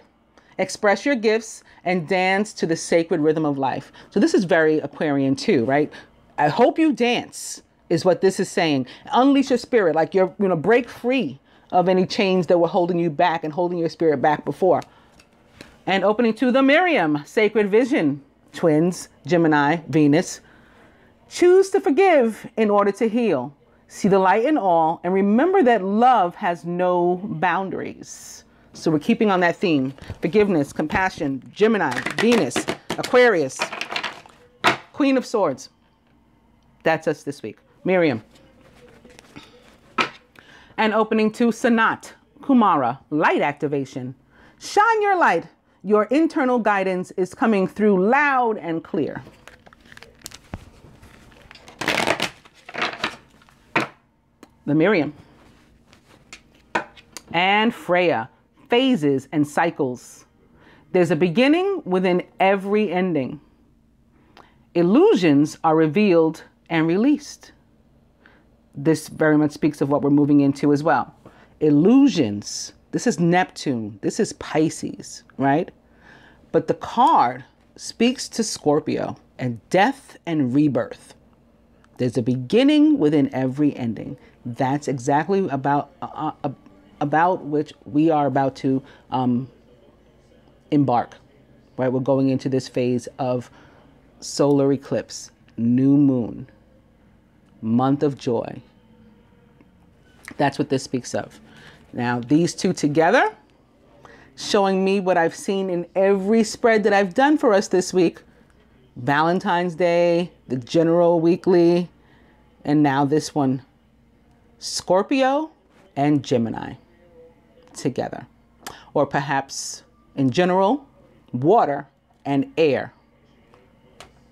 express your gifts, and dance to the sacred rhythm of life. So this is very Aquarian too, right? I hope you dance is what this is saying. Unleash your spirit, like you're, break free of any chains that were holding you back and holding your spirit back before. And opening to the Miriam, sacred vision, twins, Gemini, Venus. Choose to forgive in order to heal. See the light in all and remember that love has no boundaries. So we're keeping on that theme. Forgiveness, compassion, Gemini, Venus, Aquarius, Queen of Swords. That's us this week. Miriam. And opening to Sanat, Kumara, light activation. Shine your light. Your internal guidance is coming through loud and clear. The Miriam. And Freya, phases and cycles. There's a beginning within every ending. Illusions are revealed and released. This very much speaks of what we're moving into as well. Illusions. This is Neptune. This is Pisces, right? But the card speaks to Scorpio and death and rebirth. There's a beginning within every ending. That's exactly about which we are about to embark, right? We're going into this phase of solar eclipse, new moon, month of joy. That's what this speaks of. Now, these two together, showing me what I've seen in every spread that I've done for us this week. Valentine's Day, the general weekly, and now this one. Scorpio and Gemini together. Or perhaps, in general, water and air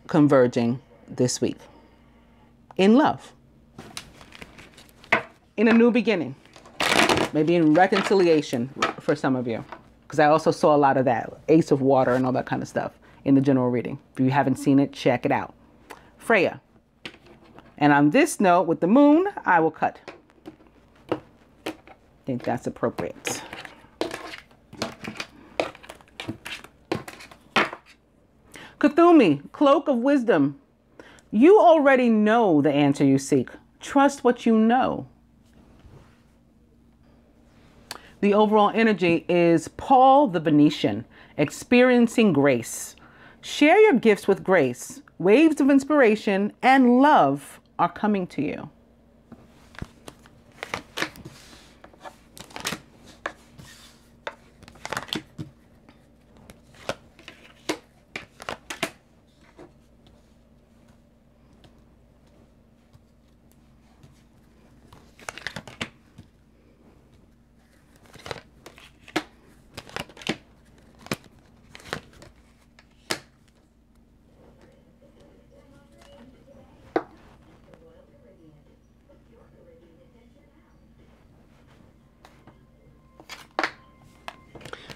converging this week. In love. In a new beginning. Maybe in reconciliation for some of you. Because I also saw a lot of that. Ace of water and all that kind of stuff in the general reading. If you haven't seen it, check it out. Freya. And on this note, with the moon, I will cut. I think that's appropriate. Kuthumi, cloak of wisdom. You already know the answer you seek. Trust what you know. The overall energy is Paul the Venetian, experiencing grace. Share your gifts with grace. Waves of inspiration and love are coming to you.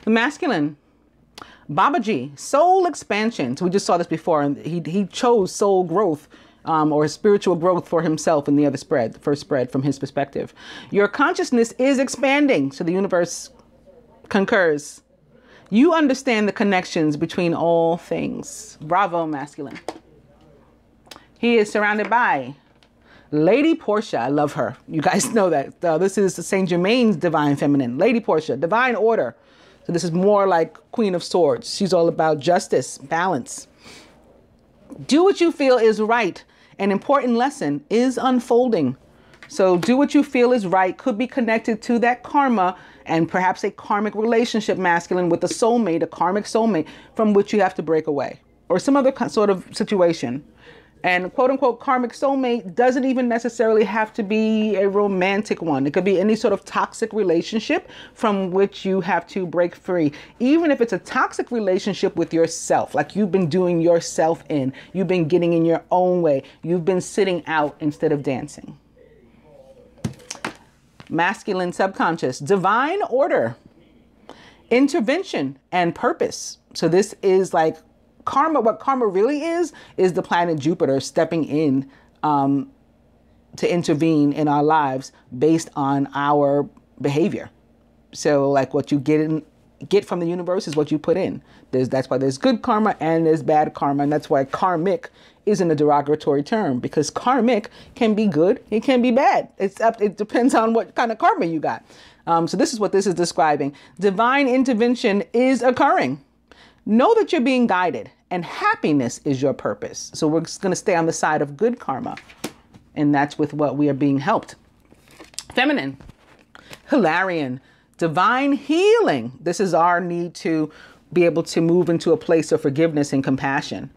The masculine, Babaji, soul expansion. So we just saw this before, and he chose soul growth or spiritual growth for himself in the other spread, the first spread from his perspective. Your consciousness is expanding, so the universe concurs. You understand the connections between all things. Bravo, masculine. He is surrounded by Lady Portia. I love her. You guys know that. This is Saint Germain's divine feminine. Lady Portia, divine order. So this is more like Queen of Swords. She's all about justice, balance. Do what you feel is right. An important lesson is unfolding. So do what you feel is right, could be connected to that karma and perhaps a karmic relationship, masculine, with a soulmate, a karmic soulmate from which you have to break away, or some other sort of situation. And quote unquote karmic soulmate doesn't even necessarily have to be a romantic one. It could be any sort of toxic relationship from which you have to break free. Even if it's a toxic relationship with yourself, like you've been doing yourself in, you've been getting in your own way, you've been sitting out instead of dancing. Masculine subconscious, divine order, intervention and purpose. So this is like karma. What karma really is the planet Jupiter stepping in to intervene in our lives based on our behavior. So like what you get from the universe is what you put in. That's why there's good karma and there's bad karma. And that's why karmic isn't a derogatory term, because karmic can be good, it can be bad. It depends on what kind of karma you got. So this is what this is describing. Divine intervention is occurring. Know that you're being guided, and happiness is your purpose. So we're going to stay on the side of good karma, and that's with what we are being helped. Feminine, Hilarion, divine healing. This is our need to be able to move into a place of forgiveness and compassion.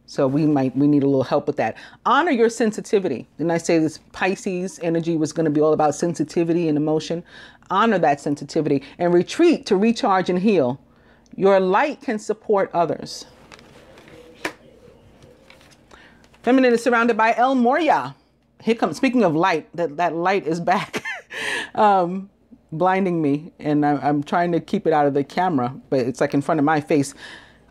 So we need a little help with that. Honor your sensitivity. Didn't I say this Pisces energy was going to be all about sensitivity and emotion? Honor that sensitivity and retreat to recharge and heal. Your light can support others. Feminine is surrounded by El Moria. Here comes, speaking of light, that light is back, blinding me. And I'm trying to keep it out of the camera, but it's like in front of my face.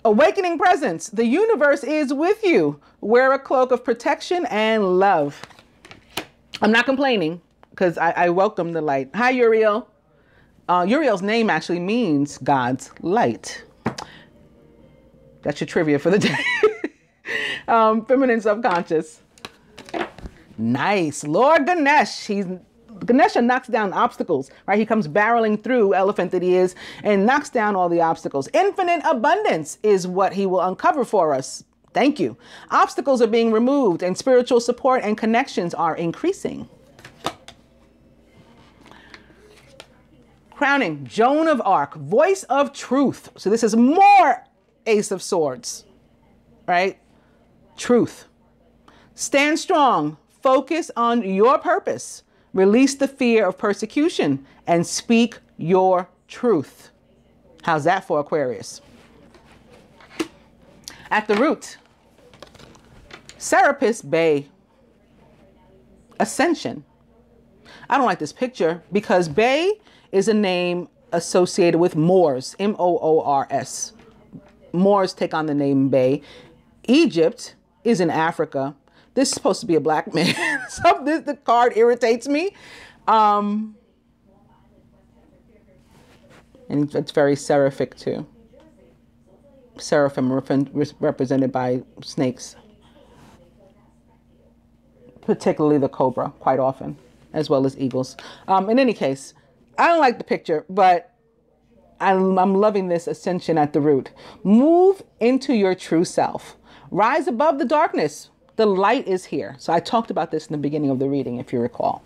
Awakening presence. The universe is with you. Wear a cloak of protection and love. I'm not complaining because I welcome the light. Hi, Uriel. Uriel's name actually means God's light. That's your trivia for the day. Feminine subconscious. Nice. Lord Ganesh. Ganesha knocks down obstacles, right? He comes barreling through, elephant that he is, and knocks down all the obstacles. Infinite abundance is what he will uncover for us. Thank you. Obstacles are being removed and spiritual support and connections are increasing. Crowning, Joan of Arc, voice of truth. So this is more Ace of Swords, right? Truth. Stand strong. Focus on your purpose. Release the fear of persecution and speak your truth. How's that for Aquarius? At the root, Serapis Bay, ascension. I don't like this picture because Bay is a name associated with Moors, M-O-O-R-S. Moors take on the name Bay. Egypt is in Africa. This is supposed to be a black man. So the card irritates me. And it's very seraphic too. Seraphim represented by snakes. Particularly the cobra, quite often, as well as eagles. In any case, I don't like the picture, but I'm loving this ascension at the root. Move into your true self. Rise above the darkness. The light is here. So I talked about this in the beginning of the reading, if you recall,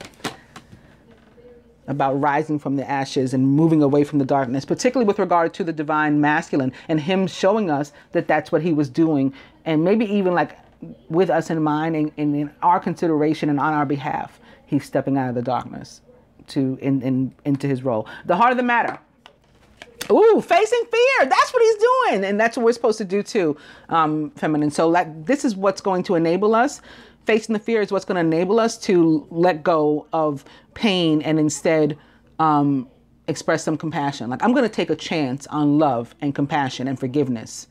about rising from the ashes and moving away from the darkness, particularly with regard to the divine masculine and him showing us that that's what he was doing. And maybe even like with us in mind and in our consideration and on our behalf, he's stepping out of the darkness into his role. The heart of the matter. Ooh, facing fear. That's what he's doing. And that's what we're supposed to do too, feminine. So this is what's going to enable us. Facing the fear is what's going to enable us to let go of pain and instead express some compassion. Like I'm going to take a chance on love and compassion and forgiveness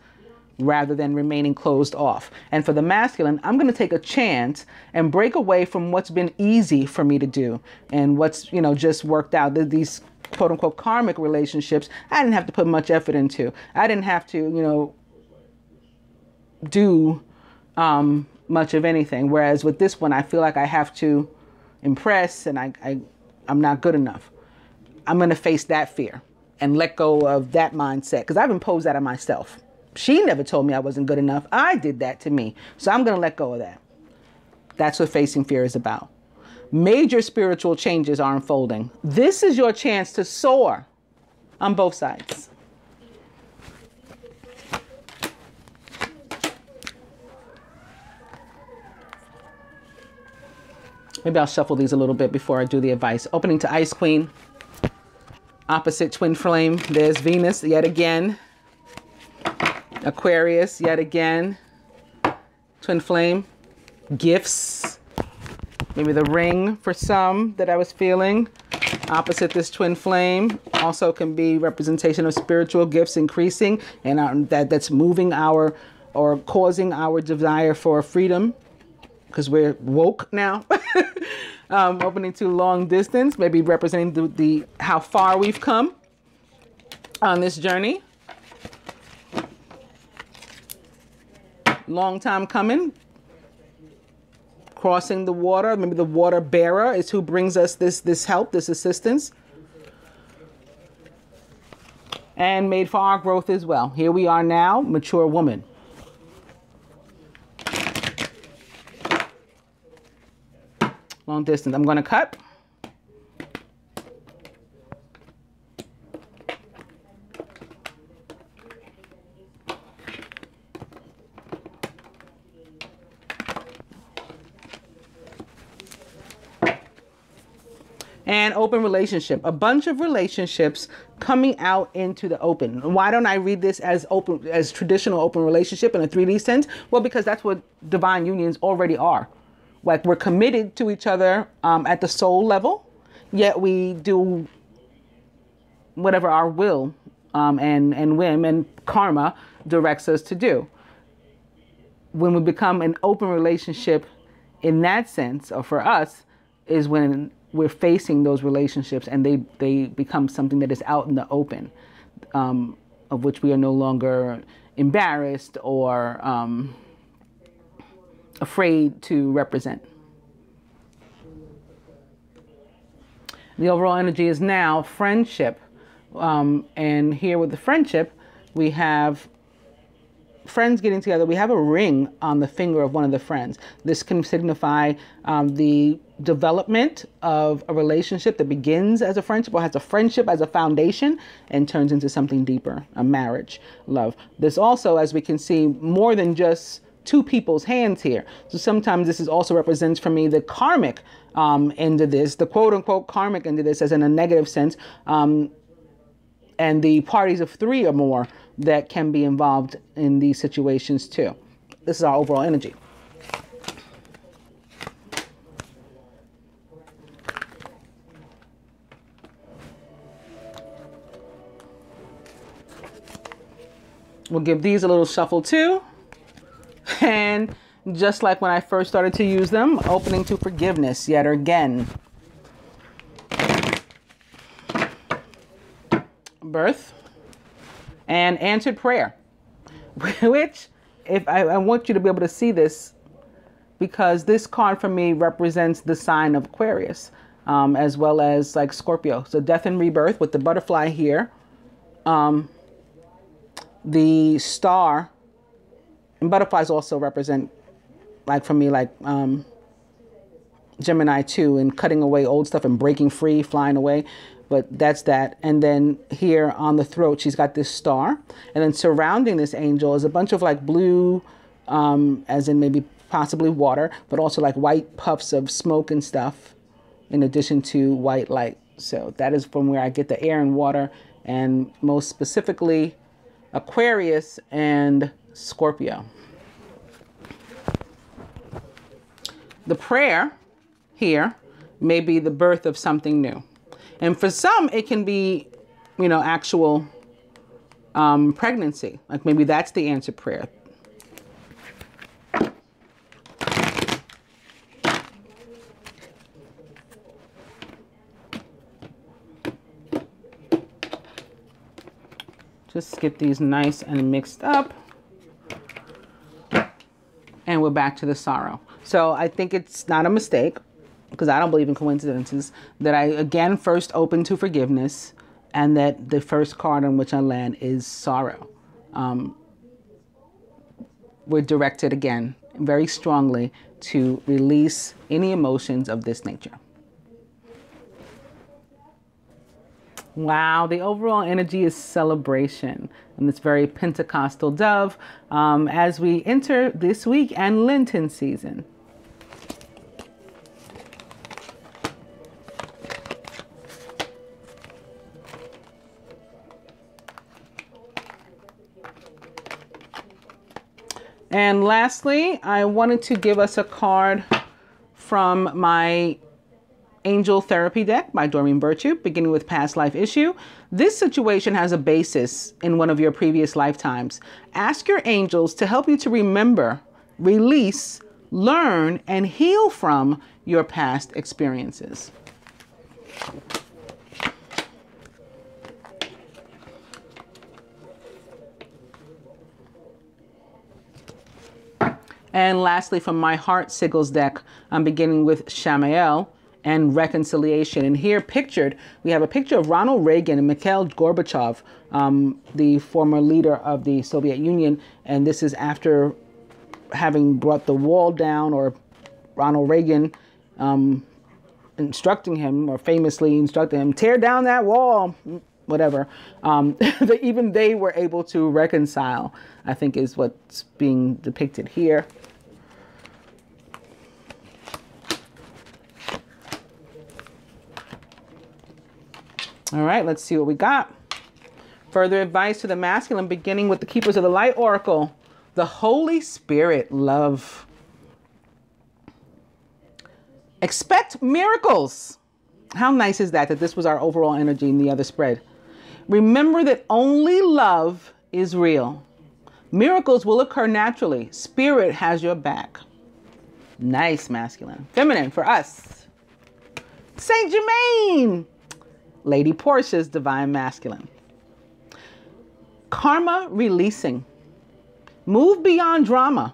rather than remaining closed off. And for the masculine, I'm going to take a chance and break away from what's been easy for me to do and what's, just worked out. These quote unquote karmic relationships, I didn't have to put much effort into. I didn't have to, do much of anything. Whereas with this one, I feel like I have to impress and I'm not good enough. I'm going to face that fear and let go of that mindset because I've imposed that on myself. She never told me I wasn't good enough. I did that to me. So I'm going to let go of that. That's what facing fear is about. Major spiritual changes are unfolding. This is your chance to soar on both sides. Maybe I'll shuffle these a little bit before I do the advice. Opening to Ice Queen. Opposite twin flame. There's Venus yet again. Aquarius yet again. Twin flame. Gifts. Maybe the ring for some that I was feeling. Opposite this twin flame. Also can be representation of spiritual gifts increasing. And that's moving our, or causing our desire for freedom. Because we're woke now. Opening to long distance, maybe representing the how far we've come on this journey. Long time coming. Crossing the water. Maybe the water bearer is who brings us this help, this assistance. And made for our growth as well. Here we are now, mature woman. Long distance. I'm going to cut. And open relationship. A bunch of relationships coming out into the open. Why don't I read this as open, as traditional open relationship in a 3D sense? Well, because that's what divine unions already are. Like we're committed to each other at the soul level, yet we do whatever our will and whim and karma directs us to do. When we become an open relationship in that sense, or for us, is when we're facing those relationships and they become something that is out in the open, of which we are no longer embarrassed or afraid to represent. The overall energy is now friendship. And here with the friendship, we have friends getting together. We have a ring on the finger of one of the friends. This can signify the development of a relationship that begins as a friendship or has a friendship as a foundation and turns into something deeper, a marriage, love. This also, as we can see, more than just two people's hands here. So sometimes this is also represents for me the karmic end of this, the quote unquote karmic end of this as in a negative sense, and the parties of three or more that can be involved in these situations too. This is our overall energy. We'll give these a little shuffle too. And just like when I first started to use them, opening to forgiveness yet again. Birth and answered prayer, which if I want you to be able to see this, because this card for me represents the sign of Aquarius, as well as like Scorpio. So death and rebirth with the butterfly here, the star. And butterflies also represent, like for me, like Gemini too, and cutting away old stuff and breaking free, flying away. But that's that. And then here on the throat, she's got this star. And then surrounding this angel is a bunch of like blue, as in maybe possibly water, but also like white puffs of smoke and stuff, in addition to white light. So that is from where I get the air and water, and most specifically Aquarius and Scorpio. The prayer here may be the birth of something new. And for some, it can be, you know, actual pregnancy. Like maybe that's the answer prayer. Just get these nice and mixed up. And we're back to the sorrow. So I think it's not a mistake, because I don't believe in coincidences, that I again first open to forgiveness, and that the first card on which I land is sorrow. We're directed again very strongly to release any emotions of this nature. Wow, the overall energy is celebration and this very Pentecostal dove as we enter this week and Lenten season. And lastly, I wanted to give us a card from my Angel Therapy deck by Doreen Virtue, beginning with past life issue. This situation has a basis in one of your previous lifetimes. Ask your angels to help you to remember, release, learn, and heal from your past experiences. And lastly, from my Heart Sigils deck, I'm beginning with Shamael and reconciliation. And here pictured, we have a picture of Ronald Reagan and Mikhail Gorbachev, the former leader of the Soviet Union. And this is after having brought the wall down, or Ronald Reagan instructing him, or famously instructing him, tear down that wall, whatever. Even they were able to reconcile, I think is what's being depicted here. All right, let's see what we got. Further advice to the masculine, beginning with the Keepers of the Light Oracle. The Holy Spirit, love. Expect miracles. How nice is that this was our overall energy in the other spread. Remember that only love is real. Miracles will occur naturally. Spirit has your back. Nice, masculine. Feminine for us. Saint Germain. Lady Portia's divine masculine. Karma releasing. Move beyond drama.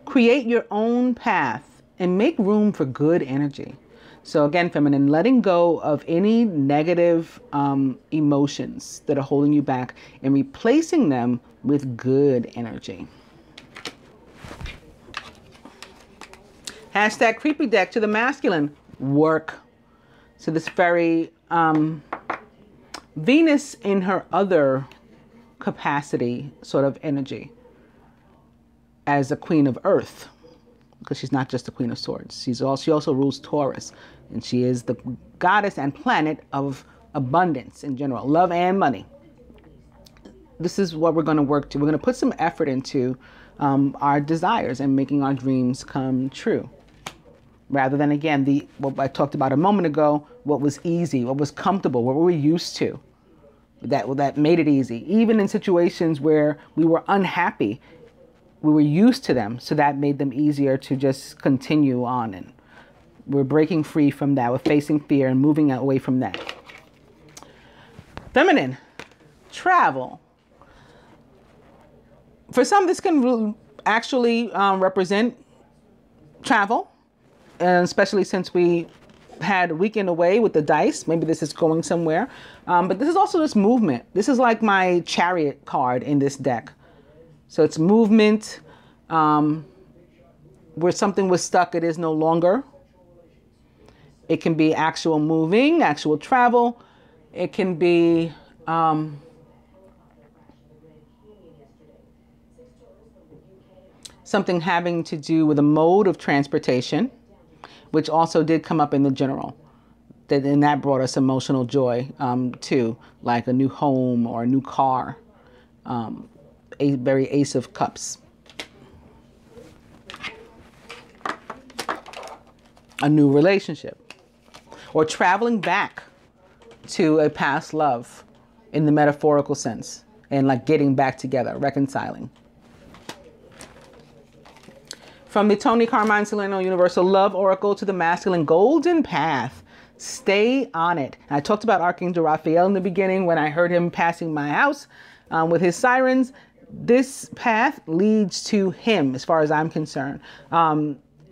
Create your own path and make room for good energy. So again, feminine, letting go of any negative emotions that are holding you back and replacing them with good energy. Hashtag creepy deck to the masculine. Work. So this very Venus in her other capacity sort of energy as a queen of earth, because she's not just the Queen of Swords. She also rules Taurus, and she is the goddess and planet of abundance in general, love and money. This is what we're going to work to. We're going to put some effort into our desires and making our dreams come true. Rather than, again, what I talked about a moment ago, what was easy, what was comfortable, what we were used to, that made it easy. Even in situations where we were unhappy, we were used to them, so that made them easier to just continue on. And we're breaking free from that. We're facing fear and moving away from that. Feminine, travel. For some, this can actually represent travel. And especially since we had a weekend away with the dice, maybe this is going somewhere. But this is also just movement. This is like my Chariot card in this deck. So it's movement. Where something was stuck, it is no longer. It can be actual moving, actual travel. It can be something having to do with a mode of transportation, which also did come up in the general. And that brought us emotional joy too, like a new home or a new car, a very Ace of Cups. A new relationship, or traveling back to a past love in the metaphorical sense, and like getting back together, reconciling. From the Tony Carmine Solano Universal Love Oracle to the Masculine Golden Path. Stay on it. I talked about Archangel Raphael in the beginning when I heard him passing my house with his sirens. This path leads to him as far as I'm concerned.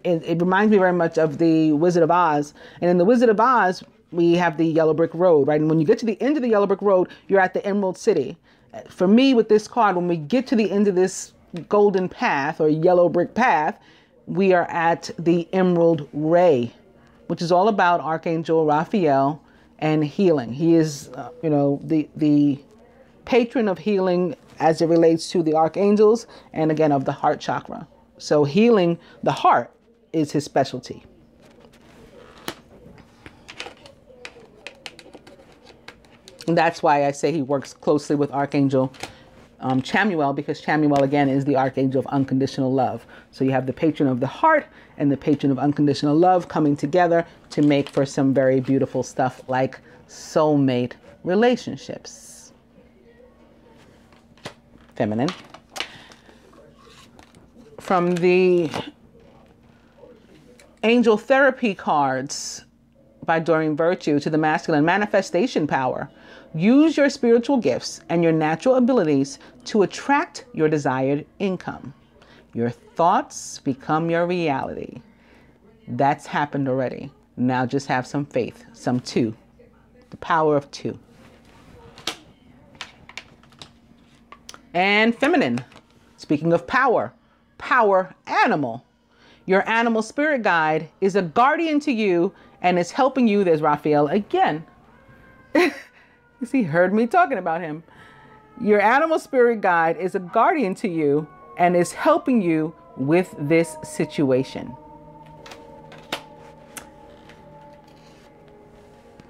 It reminds me very much of the Wizard of Oz. And in the Wizard of Oz, we have the yellow brick road, right? And when you get to the end of the yellow brick road, you're at the Emerald City. For me, with this card, when we get to the end of this golden path or yellow brick path, we are at the emerald ray, which is all about Archangel Raphael and healing. He is, the patron of healing as it relates to the archangels and again of the heart chakra. So healing the heart is his specialty. And that's why I say he works closely with Archangel Chamuel, because Chamuel again is the archangel of unconditional love. So you have the patron of the heart and the patron of unconditional love coming together to make for some very beautiful stuff like soulmate relationships. Feminine. From the Angel Therapy cards by Doreen Virtue to the masculine, manifestation power. Use your spiritual gifts and your natural abilities to attract your desired income. Your thoughts become your reality. That's happened already. Now just have some faith, some two. The power of two. And feminine. Speaking of power, power animal. Your animal spirit guide is a guardian to you and is helping you. There's Raphael again. He heard me talking about him. Your animal spirit guide is a guardian to you and is helping you with this situation.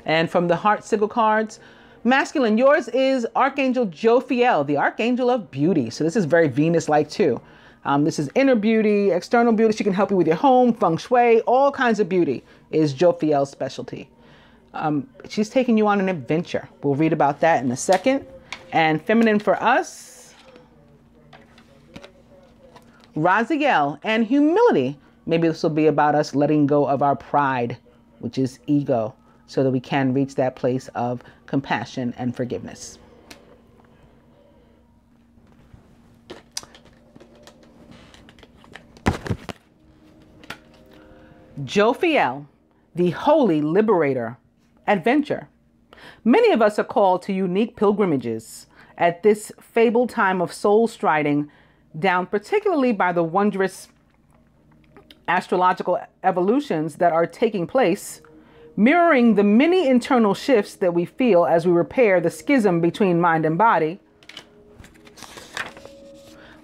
And from the heart sigil cards, masculine, yours is Archangel Jophiel, the archangel of beauty. So this is very Venus-like too. This is inner beauty, external beauty. She can help you with your home, feng shui, all kinds of beauty is Jophiel's specialty. She's taking you on an adventure. We'll read about that in a second. And feminine for us, Raziel and humility. Maybe this will be about us letting go of our pride, which is ego, so that we can reach that place of compassion and forgiveness. Jophiel, the holy liberator. Adventure. Many of us are called to unique pilgrimages at this fabled time of soul striding down, particularly by the wondrous astrological evolutions that are taking place, mirroring the many internal shifts that we feel as we repair the schism between mind and body.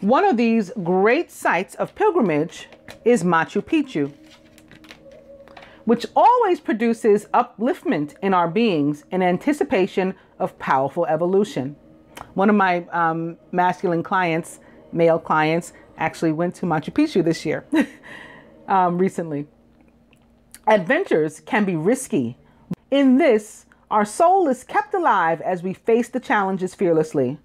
One of these great sites of pilgrimage is Machu Picchu, which always produces upliftment in our beings in anticipation of powerful evolution. One of my masculine clients, male clients, actually went to Machu Picchu this year, recently. Adventures can be risky. In this, our soul is kept alive as we face the challenges fearlessly,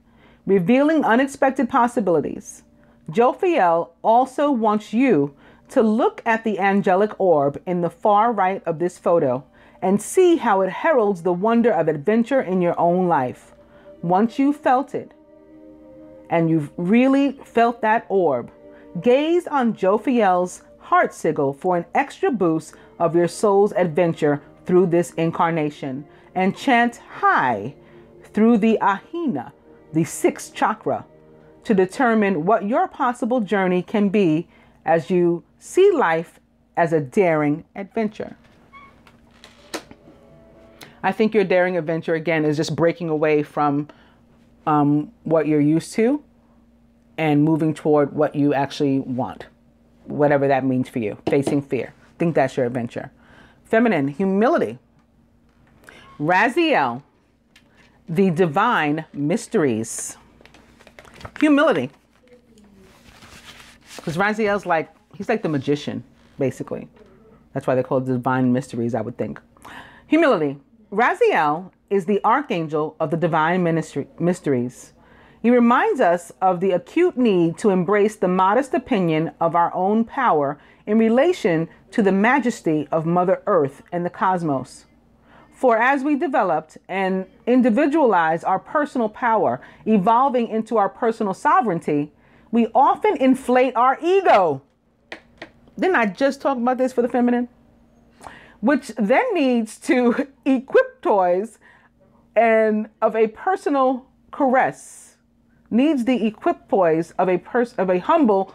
revealing unexpected possibilities. Jophiel also wants you to look at the angelic orb in the far right of this photo and see how it heralds the wonder of adventure in your own life. Once you've felt it, and you've really felt that orb, gaze on Jophiel's heart sigil for an extra boost of your soul's adventure through this incarnation, and chant high through the Ahina, the sixth chakra, to determine what your possible journey can be as you see life as a daring adventure. I think your daring adventure, again, is just breaking away from what you're used to and moving toward what you actually want, whatever that means for you, facing fear. I think that's your adventure. Feminine, humility. Raziel, the divine mysteries. Humility. Because Raziel's he's like the magician, basically. That's why they call it divine mysteries, I would think. Humility. Raziel is the archangel of the divine mysteries. He reminds us of the acute need to embrace the modest opinion of our own power in relation to the majesty of Mother Earth and the cosmos. For as we developed and individualize our personal power, evolving into our personal sovereignty, we often inflate our ego. Didn't I just talk about this for the feminine? Which then needs to equip toys and of a personal caress. Needs the equipoise of a humble,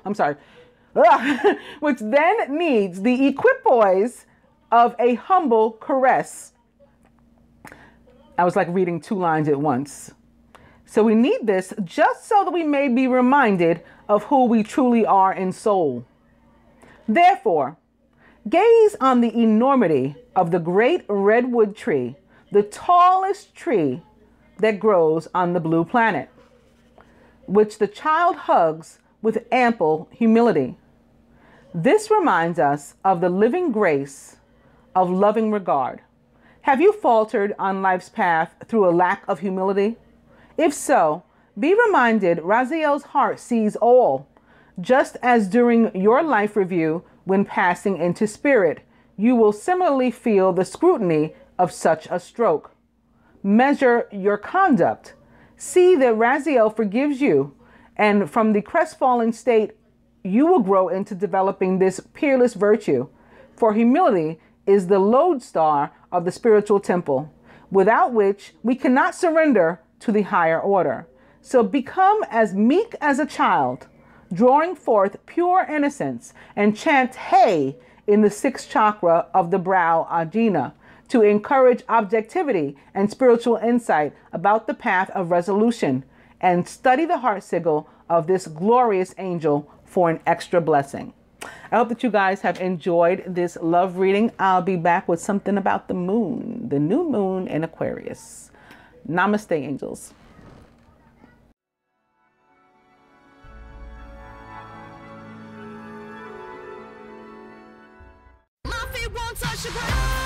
which then needs the equipoise of a humble caress. I was like reading 2 lines at once. So we need this just so that we may be reminded of who we truly are in soul. Therefore, gaze on the enormity of the great redwood tree, the tallest tree that grows on the blue planet, which the child hugs with ample humility. This reminds us of the living grace of loving regard. Have you faltered on life's path through a lack of humility? If so, be reminded Raziel's heart sees all, just as during your life review when passing into spirit, you will similarly feel the scrutiny of such a stroke. Measure your conduct. See that Raziel forgives you, and from the crestfallen state, you will grow into developing this peerless virtue. For humility is the lodestar of the spiritual temple, without which we cannot surrender to the higher order. So become as meek as a child, drawing forth pure innocence, and chant Hey in the 6th chakra of the brow, Ajna, to encourage objectivity and spiritual insight about the path of resolution, and study the heart sigil of this glorious angel for an extra blessing. I hope that you guys have enjoyed this love reading. I'll be back with something about the moon, the new moon in Aquarius. Namaste, angels. My feet won't touch the ground.